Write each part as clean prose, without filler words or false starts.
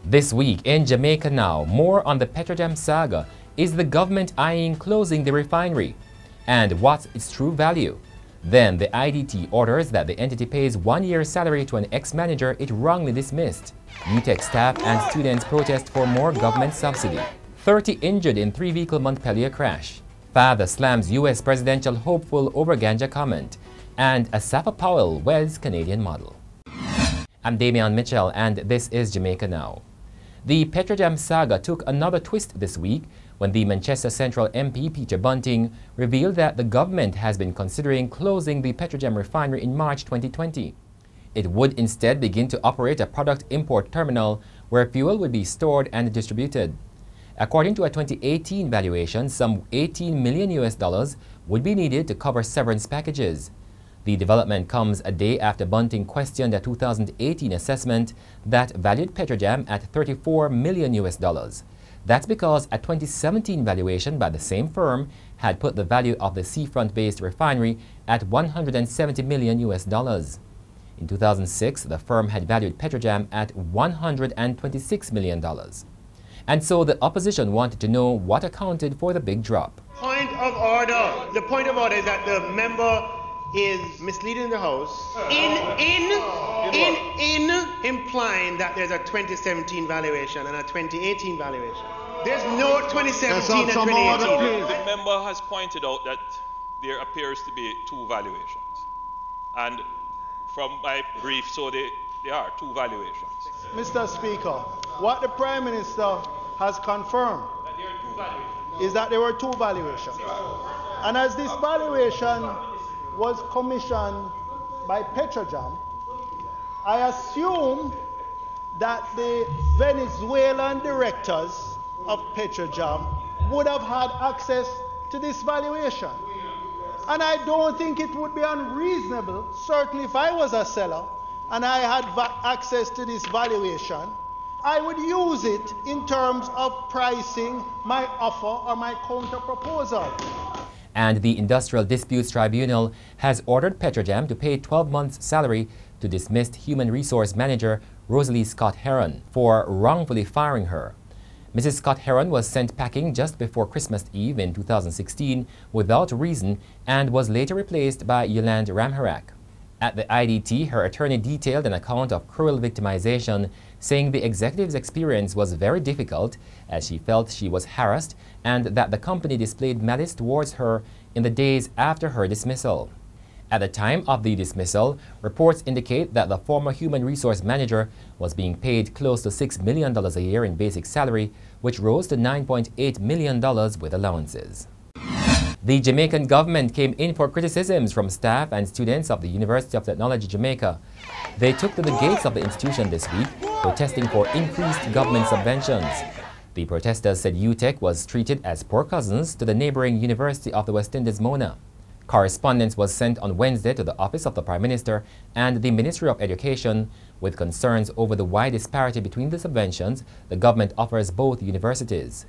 This week in Jamaica Now, more on the Petrojam saga. Is the government eyeing closing the refinery? And what's its true value? Then the IDT orders that the entity pays 1 year's salary to an ex-manager it wrongly dismissed. UTech staff and students protest for more government subsidy. 30 injured in 3-vehicle Montpellier crash. Father slams U.S. presidential hopeful over ganja comment. And Asafa Powell weds Canadian model. I'm Damian Mitchell and this is Jamaica Now. The Petrojam saga took another twist this week when the Manchester Central MP Peter Bunting revealed that the government has been considering closing the Petrojam refinery in March 2020. It would instead begin to operate a product import terminal where fuel would be stored and distributed. According to a 2018 valuation, some $18 million would be needed to cover severance packages. The development comes a day after Bunting questioned a 2018 assessment that valued Petrojam at $34 million. That's because a 2017 valuation by the same firm had put the value of the seafront-based refinery at $170 million. In 2006, the firm had valued Petrojam at $126 million. And so the opposition wanted to know what accounted for the big drop. Point of order. The point of order is that the member is misleading the House in implying that there's a 2017 valuation and a 2018 valuation. There's no 2017 and 2018. The member has pointed out that there appears to be two valuations. And from my brief, so there are two valuations. Mr. Speaker, what the Prime Minister has confirmed That there are two valuations. is that there were two valuations. And as this valuation was commissioned by Petrojam, I assume that the Venezuelan directors of Petrojam would have had access to this valuation. And I don't think it would be unreasonable, certainly if I was a seller and I had access to this valuation, I would use it in terms of pricing my offer or my counter proposal. And the Industrial Disputes Tribunal has ordered Petrojam to pay 12 months' salary to dismissed Human Resource Manager Rosalie Scott Heron for wrongfully firing her. Mrs. Scott Heron was sent packing just before Christmas Eve in 2016 without reason and was later replaced by Yolande Ramharak. At the IDT, her attorney detailed an account of cruel victimization, saying the executive's experience was very difficult as she felt she was harassed and that the company displayed malice towards her in the days after her dismissal. At the time of the dismissal, reports indicate that the former human resource manager was being paid close to $6 million a year in basic salary, which rose to $9.8 million with allowances. The Jamaican government came in for criticisms from staff and students of the University of Technology, Jamaica. They took to the gates of the institution this week, protesting for increased government subventions. The protesters said UTech was treated as poor cousins to the neighboring University of the West Indies, Mona. Correspondence was sent on Wednesday to the Office of the Prime Minister and the Ministry of Education with concerns over the wide disparity between the subventions the government offers both universities.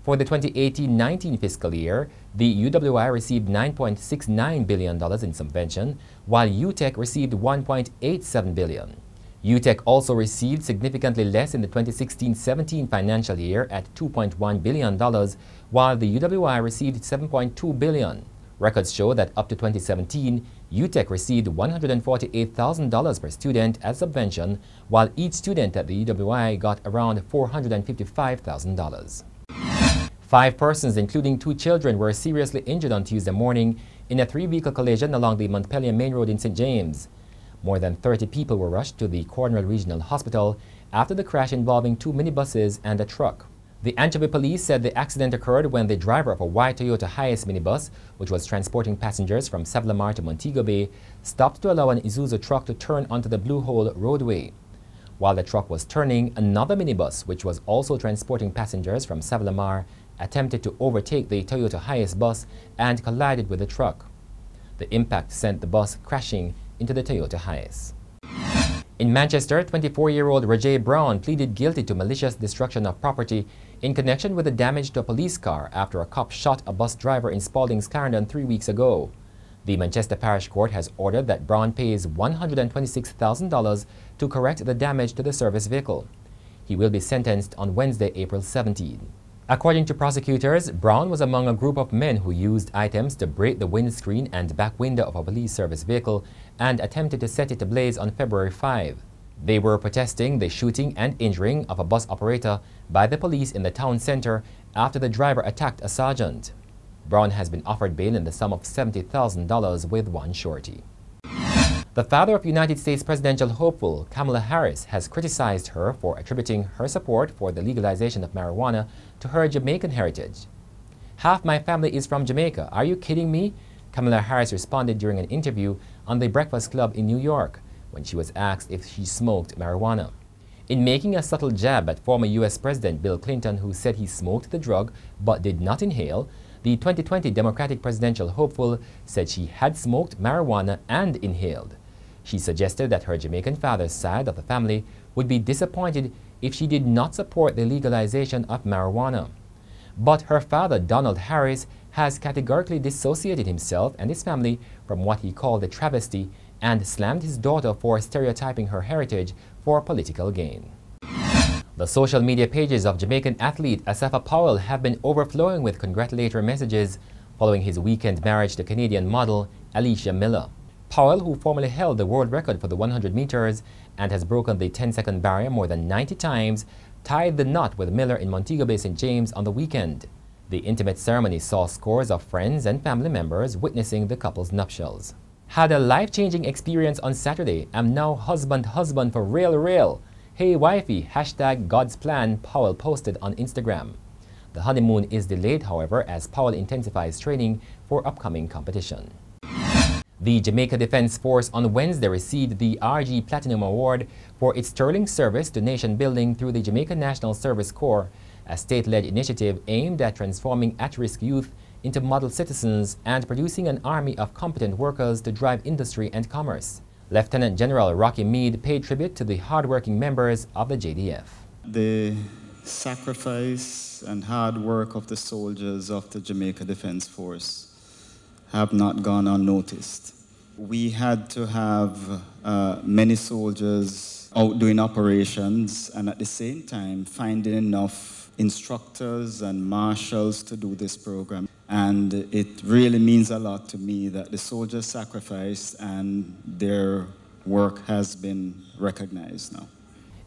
For the 2018-19 fiscal year, the UWI received $9.69 billion in subvention, while UTech received $1.87 billion. UTech also received significantly less in the 2016-17 financial year at $2.1 billion, while the UWI received $7.2 billion. Records show that up to 2017, UTech received $148,000 per student as subvention, while each student at the UWI got around $455,000. 5 persons, including 2 children, were seriously injured on Tuesday morning in a 3-vehicle collision along the Montpellier Main Road in St. James. More than 30 people were rushed to the Cornwall Regional Hospital after the crash involving 2 minibuses and a truck. The Anchovy police said the accident occurred when the driver of a white Toyota Hiace minibus, which was transporting passengers from Savlamar to Montego Bay, stopped to allow an Isuzu truck to turn onto the Blue Hole roadway. While the truck was turning, another minibus, which was also transporting passengers from Savlamar, attempted to overtake the Toyota Hiace bus and collided with the truck. The impact sent the bus crashing into the Toyota Hiace. In Manchester, 24-year-old Rajay Brown pleaded guilty to malicious destruction of property in connection with the damage to a police car after a cop shot a bus driver in Spaldings, Clarendon 3 weeks ago. The Manchester Parish Court has ordered that Brown pays $126,000 to correct the damage to the service vehicle. He will be sentenced on Wednesday, April 17. According to prosecutors, Brown was among a group of men who used items to break the windscreen and back window of a police service vehicle and attempted to set it ablaze on February 5. They were protesting the shooting and injuring of a bus operator by the police in the town center after the driver attacked a sergeant. Brown has been offered bail in the sum of $70,000 with one surety. The father of United States presidential hopeful Kamala Harris has criticized her for attributing her support for the legalization of marijuana to her Jamaican heritage. "Half my family is from Jamaica. Are you kidding me?" Kamala Harris responded during an interview on the Breakfast Club in New York when she was asked if she smoked marijuana. In making a subtle jab at former U.S. President Bill Clinton, who said he smoked the drug but did not inhale, the 2020 Democratic presidential hopeful said she had smoked marijuana and inhaled. She suggested that her Jamaican father's side of the family would be disappointed if she did not support the legalization of marijuana. But her father, Donald Harris, has categorically dissociated himself and his family from what he called a travesty and slammed his daughter for stereotyping her heritage for political gain. The social media pages of Jamaican athlete Asafa Powell have been overflowing with congratulatory messages following his weekend marriage to Canadian model Alicia Miller. Powell, who formerly held the world record for the 100 meters and has broken the 10-second barrier more than 90 times, tied the knot with Miller in Montego Bay, St. James on the weekend. The intimate ceremony saw scores of friends and family members witnessing the couple's nuptials. "Had a life-changing experience on Saturday. I'm now husband for real. Hey wifey, hashtag God's plan," Powell posted on Instagram. The honeymoon is delayed, however, as Powell intensifies training for upcoming competition. The Jamaica Defense Force on Wednesday received the RG Platinum Award for its sterling service to nation building through the Jamaica National Service Corps, a state-led initiative aimed at transforming at-risk youth into model citizens and producing an army of competent workers to drive industry and commerce. Lieutenant General Rocky Meade paid tribute to the hard-working members of the JDF. The sacrifice and hard work of the soldiers of the Jamaica Defense Force have not gone unnoticed. We had to have many soldiers out doing operations and at the same time finding enough instructors and marshals to do this program. And it really means a lot to me that the soldiers sacrificed and their work has been recognized now.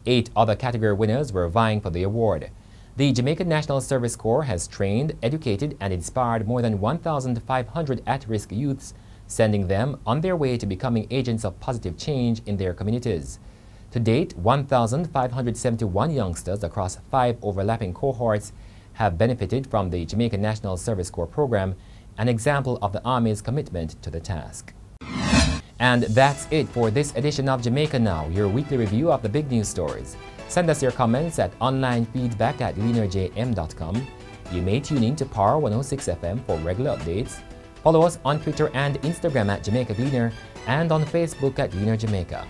8 other category winners were vying for the award. The Jamaican National Service Corps has trained, educated, and inspired more than 1,500 at-risk youths, sending them on their way to becoming agents of positive change in their communities. To date, 1,571 youngsters across 5 overlapping cohorts have benefited from the Jamaican National Service Corps program, an example of the Army's commitment to the task. And that's it for this edition of Jamaica Now, your weekly review of the big news stories. Send us your comments at onlinefeedback@gleanerjm.com. You may tune in to Power 106 FM for regular updates. Follow us on Twitter and Instagram at Jamaica Gleaner and on Facebook at Gleaner Jamaica.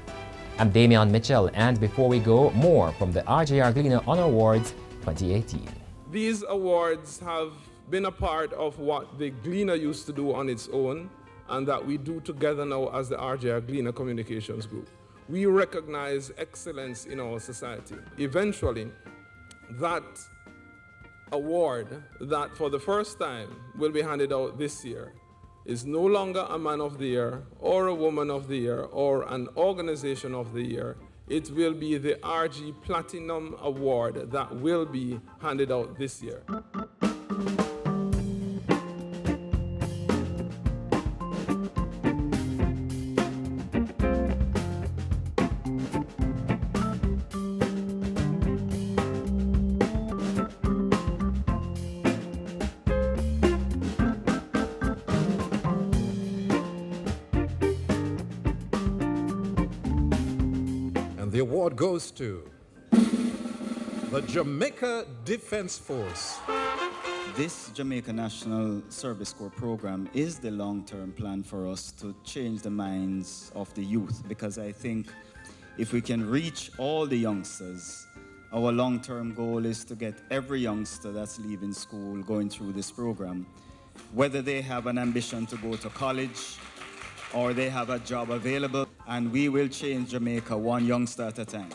I'm Damian Mitchell, and before we go, more from the RJR Gleaner Honor Awards 2018. These awards have been a part of what the Gleaner used to do on its own and that we do together now as the RJR Gleaner Communications Group. We recognize excellence in our society. Eventually, that award that for the first time will be handed out this year is no longer a Man of the Year or a Woman of the Year or an Organization of the Year. It will be the RG Platinum Award that will be handed out this year. The award goes to the Jamaica Defense Force. This Jamaica National Service Corps program is the long-term plan for us to change the minds of the youth, because I think if we can reach all the youngsters, our long-term goal is to get every youngster that's leaving school going through this program, whether they have an ambition to go to college or they have a job available, and we will change Jamaica one youngster at a time.